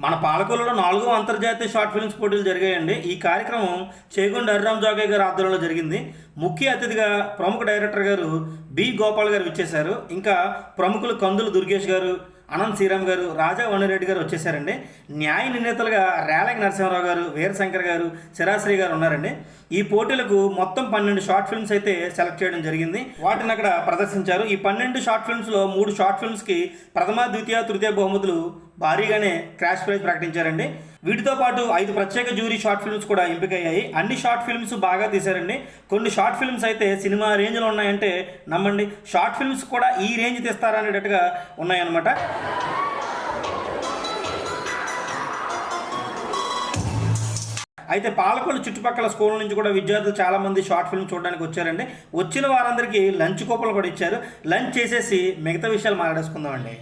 మన పాలకొల్లులో 4వ అంతర్జాతీయ షార్ట్ ఫిల్మ్స్ పోటీలు జరిగాయండి. ఈ కార్యక్రమం చేగొండ హరిరామ్ జోగయ్య గారి ఆధ్వర్యంలో జరిగింది. ముఖ్య అతిథిగా ప్రముఖ డైరెక్టర్ గారు బి గోపాల్ గారు విచ్చేశారు. ఇంకా ప్రముఖులు కందులు దుర్గేష్ గారు, అనంత్ శ్రీరామ్ గారు, రాజా వనిరెడ్డి గారు వచ్చేసారండి. న్యాయ నిర్ణేతలుగా రేలంగి నరసింహారావు గారు, వీరశంకర్ గారు, శరాశ్రీ గారు ఉన్నారండి. ఈ పోటీలకు మొత్తం 12 షార్ట్ ఫిల్మ్స్ అయితే సెలెక్ట్ చేయడం జరిగింది. వాటిని అక్కడ ప్రదర్శించారు. ఈ 12 షార్ట్ ఫిల్మ్స్లో 3 షార్ట్ ఫిల్మ్స్కి ప్రథమ, ద్వితీయ, తృతీయ బహుమతులు భారీగానే క్రాష్ ప్రైజ్ ప్రకటించారండి. వీటితో పాటు 5 ప్రత్యేక జ్యూరీ షార్ట్ ఫిల్మ్స్ కూడా ఎంపికయ్యాయి. అన్ని షార్ట్ ఫిల్మ్స్ బాగా తీశారండి. కొన్ని షార్ట్ ఫిల్మ్స్ అయితే సినిమా రేంజ్లో ఉన్నాయంటే నమ్మండి, షార్ట్ ఫిల్మ్స్ కూడా ఈ రేంజ్ తీస్తారా అనేటట్టుగా ఉన్నాయన్నమాట. అయితే పాలకొల్లు చుట్టుపక్కల స్కూల్ నుంచి కూడా విద్యార్థులు చాలామంది షార్ట్ ఫిల్మ్ చూడడానికి వచ్చారండి. వచ్చిన వారందరికీ లంచ్ కూపన్లు కూడా ఇచ్చారు. లంచ్ చేసేసి మిగతా విషయాలు మాట్లాడేసుకుందామండి.